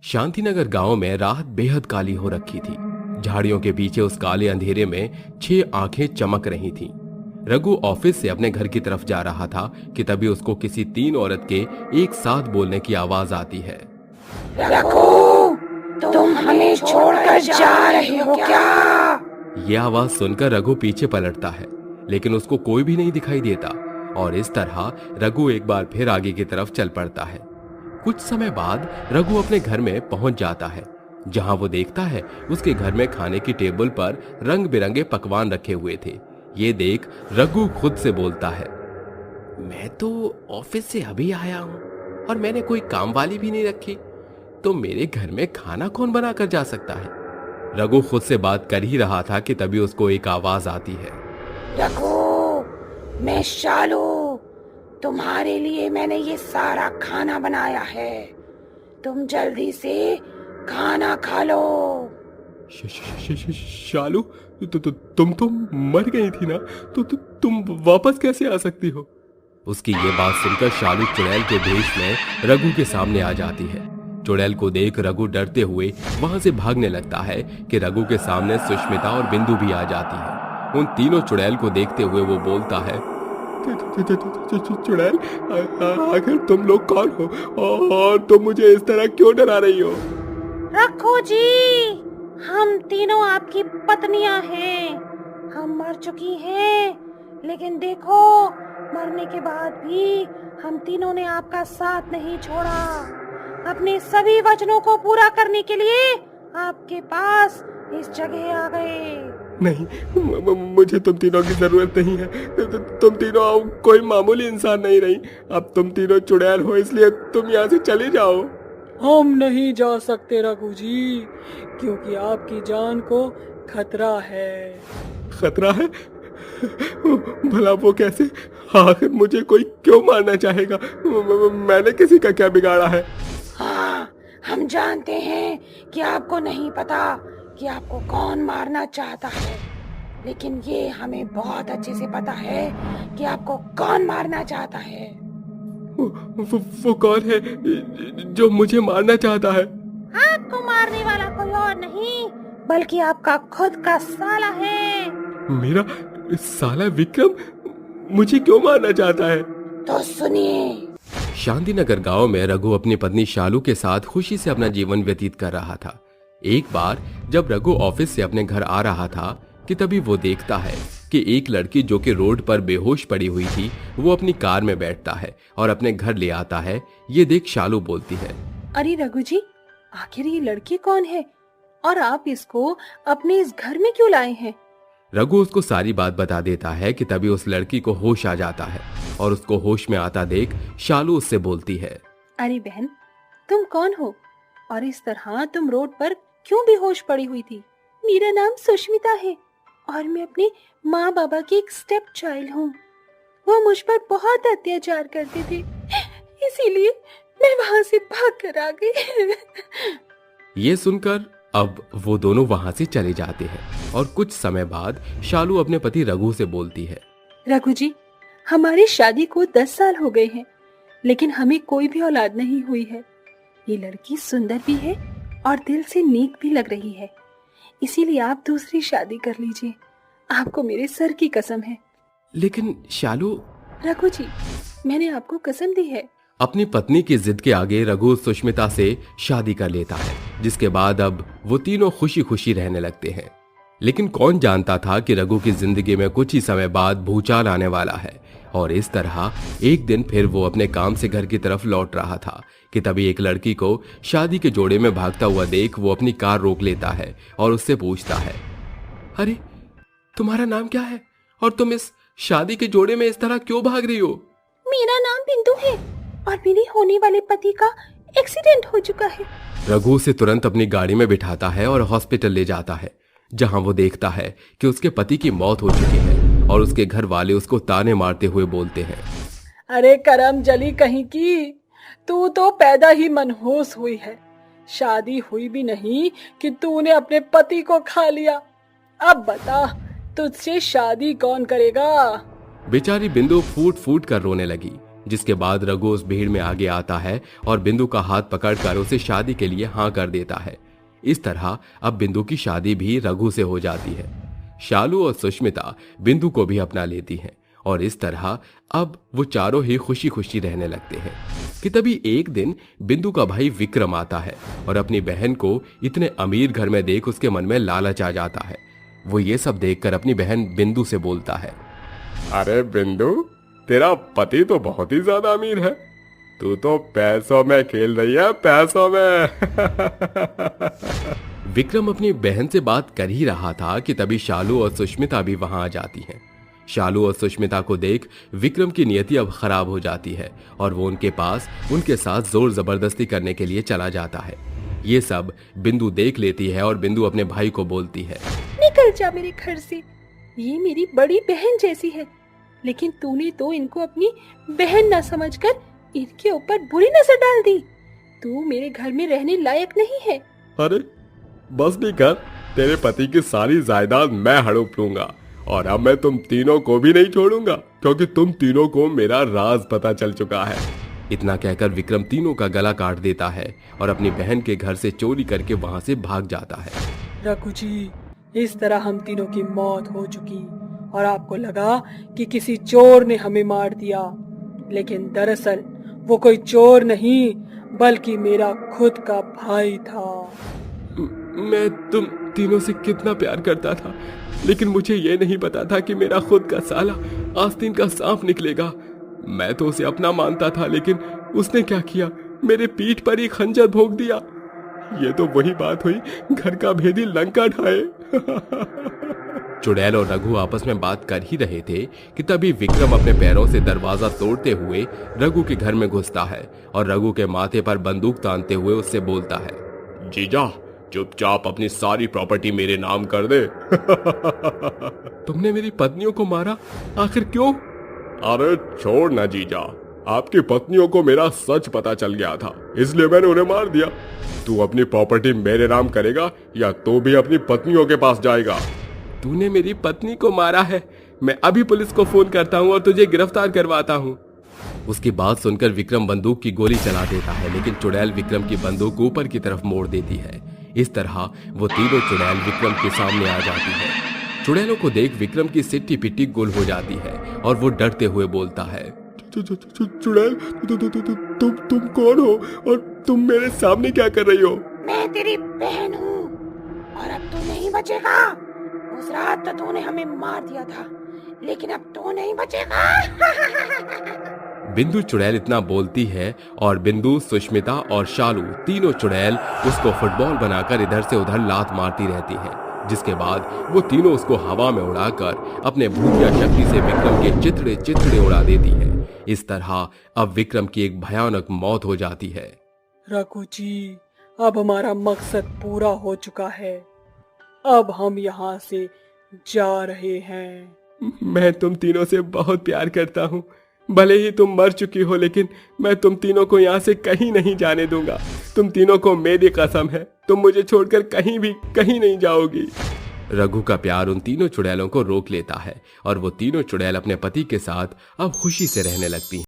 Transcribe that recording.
शांतिनगर गांव में रात बेहद काली हो रखी थी। झाड़ियों के पीछे उस काले अंधेरे में 6 आंखें चमक रही थीं। रघु ऑफिस से अपने घर की तरफ जा रहा था कि तभी उसको किसी 3 औरत के एक साथ बोलने की आवाज आती है। रघु, तुम हमें छोड़कर जा रहे हो क्या? यह आवाज सुनकर रघु पीछे पलटता है, लेकिन उसको कोई भी नहीं दिखाई देता और इस तरह रघु एक बार फिर आगे की तरफ चल पड़ता है। कुछ समय बाद रघु अपने घर में पहुंच जाता है, जहां वो देखता है उसके घर में खाने की टेबल पर रंग बिरंगे पकवान रखे हुए थे। ये देख रघु खुद से बोलता है, मैं तो ऑफिस से अभी आया हूं और मैंने कोई काम वाली भी नहीं रखी, तो मेरे घर में खाना कौन बना कर जा सकता है। रघु खुद से बात कर ही रहा था कि तभी उसको एक आवाज आती है। रघु, मैं शालू, तुम्हारे लिए मैंने ये सारा खाना बनाया है, तुम जल्दी से खाना खा लो। शालू, तुम तो मर गई थी ना, तो तुम वापस कैसे आ सकती हो? उसकी ये बात सुनकर शालू चुड़ैल के भेष में रघु के सामने आ जाती है। चुड़ैल को देख रघु डरते हुए वहां से भागने लगता है कि रघु के सामने सुष्मिता और बिंदु भी आ जाती है। उन तीनों चुड़ैल को देखते हुए वो बोलता है, चुड़ैल, आखिर तुम लोग कौन हो और तुम मुझे इस तरह क्यों डरा रही हो? रघु जी, हम तीनों आपकी पत्नियां हैं। हम मर चुकी हैं, लेकिन देखो, मरने के बाद भी हम तीनों ने आपका साथ नहीं छोड़ा। अपने सभी वचनों को पूरा करने के लिए आपके पास इस जगह आ गए। नहीं, मुझे तुम तीनों की जरूरत नहीं है। तुम तीनों कोई मामूली इंसान नहीं रही। अब तुम तीनों चुड़ैल हो, इसलिए तुम यहाँ से चले जाओ। हम नहीं जा सकते रघु जी, क्योंकि आपकी जान को खतरा है। खतरा है? भला वो कैसे? आखिर मुझे कोई क्यों मारना चाहेगा? मैंने किसी का क्या बिगाड़ा है? हाँ, हम जानते हैं कि आपको नहीं पता कि आपको कौन मारना चाहता है, लेकिन ये हमें बहुत अच्छे से पता है कि आपको कौन मारना चाहता है। वो कौन है जो मुझे मारना चाहता है? आपको मारने वाला कोई और नहीं, बल्कि आपका खुद का साला है। मेरा साला विक्रम मुझे क्यों मारना चाहता है? तो सुनिए। शांतिनगर गांव में रघु अपनी पत्नी शालू के साथ खुशी से अपना जीवन व्यतीत कर रहा था। एक बार जब रघु ऑफिस से अपने घर आ रहा था कि तभी वो देखता है कि एक लड़की जो कि रोड पर बेहोश पड़ी हुई थी, वो अपनी कार में बैठता है और अपने घर ले आता है। ये देख शालू बोलती है, अरे रघु जी, आखिर ये लड़की कौन है और आप इसको अपने इस घर में क्यों लाए हैं? रघु उसको सारी बात बता देता है कि तभी उस लड़की को होश आ जाता है और उसको होश में आता देख शालू उससे बोलती है, अरे बहन, तुम कौन हो और इस तरह तुम रोड पर क्यों बेहोश पड़ी हुई थी? मेरा नाम सुष्मिता है और मैं अपने माँ बाबा की एक स्टेप चाइल्ड हूँ। वो मुझ पर बहुत अत्याचार करते थे, इसीलिए मैं वहाँ से भाग कर आ गई। ये सुनकर अब वो दोनों वहां से चले जाते हैं और कुछ समय बाद शालू अपने पति रघु से बोलती है, रघु जी, हमारी शादी को 10 साल हो गए हैं, लेकिन हमें कोई भी औलाद नहीं हुई है। ये लड़की सुंदर भी है और दिल से नेक भी लग रही है, इसीलिए आप दूसरी शादी कर लीजिए। आपको मेरे सर की कसम है। लेकिन शालू। रघु जी, मैंने आपको कसम दी है। अपनी पत्नी की जिद के आगे रघु सुष्मिता से शादी कर लेता है, जिसके बाद अब वो तीनों खुशी खुशी रहने लगते हैं। लेकिन कौन जानता था कि रघु की जिंदगी में कुछ ही समय बाद भूचाल आने वाला है। और इस तरह एक दिन फिर वो अपने काम से घर की तरफ लौट रहा था कि तभी एक लड़की को शादी के जोड़े में भागता हुआ देख वो अपनी कार रोक लेता है और उससे पूछता है, अरे तुम्हारा नाम क्या है और तुम इस शादी के जोड़े में इस तरह क्यों भाग रही हो? मेरा नाम बिंदु है और मेरे होने वाले पति का एक्सीडेंट हो चुका है। रघु उसे तुरंत अपनी गाड़ी में बिठाता है और हॉस्पिटल ले जाता है, जहां वो देखता है कि उसके पति की मौत हो चुकी है और उसके घर वाले उसको ताने मारते हुए बोलते हैं, अरे करम जली कहीं की, तू तो पैदा ही मनहूस हुई है। शादी हुई भी नहीं कि तूने अपने पति को खा लिया। अब बता, तुझसे शादी कौन करेगा? बेचारी बिंदु फूट फूट कर रोने लगी। जिसके बाद रघु उस भीड़ में आगे आता है और बिंदु का हाथ पकड़कर उसे शादी के लिए हाँ कर देता है। इस तरह अब बिंदु की शादी भी रघु से हो जाती है। शालू और सुष्मिता बिंदु को भी अपना लेती हैं और इस तरह अब वो चारों ही खुशी खुशी रहने लगते हैं कि तभी एक दिन बिंदु का भाई विक्रम आता है और अपनी बहन को इतने अमीर घर में देख उसके मन में लालच आ जाता है। वो ये सब देखकर अपनी बहन बिंदु से बोलता है, अरे बिंदु, तेरा पति तो बहुत ही ज्यादा अमीर है। तू तो पैसों में खेल रही है, पैसों में। विक्रम अपनी बहन से बात कर ही रहा था कि तभी शालू और सुष्मिता भी वहां आ जाती हैं। शालू और सुष्मिता को देख विक्रम की नियति अब खराब हो जाती है और वो उनके पास उनके साथ जोर जबरदस्ती करने के लिए चला जाता है। ये सब बिंदु देख लेती है और बिंदु अपने भाई को बोलती है, निकल जा मेरे घर से, ये मेरी बड़ी बहन जैसी है, लेकिन तूने तो इनको अपनी बहन ना समझकर इनके ऊपर बुरी नजर डाल दी। तू मेरे घर में रहने लायक नहीं है। अरे बस भी कर, तेरे पति की सारी जायदाद मैं हड़प लूंगा और अब मैं तुम तीनों को भी नहीं छोड़ूंगा, क्योंकि तुम तीनों को मेरा राज पता चल चुका है। इतना कहकर विक्रम तीनों का गला काट देता है और अपनी बहन के घर से चोरी करके वहां से भाग जाता है। रघु जी, इस तरह हम तीनों की मौत हो चुकी और आपको लगा कि किसी चोर ने हमें मार दिया, लेकिन दरअसल वो कोई चोर नहीं बल्कि मेरा खुद का भाई था। मैं तुम तीनों से कितना प्यार करता था, लेकिन मुझे ये नहीं पता था कि मेरा खुद का साला आस्तीन का सांप निकलेगा। मैं तो उसे अपना मानता था, लेकिन उसने क्या किया, मेरे पीठ पर ही खंजर भोंक दिया। ये तो वही बात हुई, घर का भेदी लंका ढाए। चुड़ैल और रघु आपस में बात कर ही रहे थे कि तभी विक्रम अपने पैरों से दरवाजा तोड़ते हुए रघु के घर में घुसता है और रघु के माथे पर बंदूक तानते हुए उससे बोलता है, जीजा, चुपचाप अपनी सारी प्रॉपर्टी मेरे नाम कर दे। तुमने मेरी पत्नियों को मारा, आखिर क्यों? अरे छोड़ ना जीजा, आपकी पत्नियों को मेरा सच पता चल गया था, इसलिए मैंने उन्हें मार दिया। तू अपनी प्रॉपर्टी मेरे नाम करेगा या तू भी अपनी पत्नियों के पास जाएगा? तूने मेरी पत्नी को मारा है, मैं अभी पुलिस को फोन करता हूँ और तुझे गिरफ्तार करवाता हूँ। उसकी बात सुनकर विक्रम बंदूक की गोली चला देता है, लेकिन चुड़ैल विक्रम की बंदूक ऊपर की तरफ मोड़ देती है। इस तरह वो तीनों चुड़ैल विक्रम के सामने आ जाती है। चुड़ैलों को देख विक्रम की सिट्टी पिट्टी गुल हो जाती है और वो डरते हुए बोलता है, चुड़ैल, तुम कौन हो और तुम मेरे सामने क्या कर रही हो? मैं तेरी बहन हूँ और अब तू नहीं बचेगा। उस रात तो तूने हमें मार दिया था, लेकिन अब तू नहीं बचेगा। बिंदु चुड़ैल इतना बोलती है और बिंदु, सुष्मिता और शालू तीनों चुड़ैल उसको फुटबॉल बनाकर इधर से उधर लात मारती रहती हैं, जिसके बाद वो तीनों उसको हवा में उड़ाकर अपने भूतिया शक्ति से विक्रम के चिथड़े चिथड़े उड़ा देती हैं। इस तरह अब विक्रम की एक भयानक मौत हो जाती है। रघु जी, अब हमारा मकसद पूरा हो चुका है, अब हम यहाँ से जा रहे हैं। मैं तुम तीनों से बहुत प्यार करता हूँ, भले ही तुम मर चुकी हो, लेकिन मैं तुम तीनों को यहाँ से कहीं नहीं जाने दूंगा। तुम तीनों को मेरी कसम है, तुम मुझे छोड़कर कहीं नहीं जाओगी। रघु का प्यार उन तीनों चुड़ैलों को रोक लेता है और वो तीनों चुड़ैल अपने पति के साथ अब खुशी से रहने लगती हैं।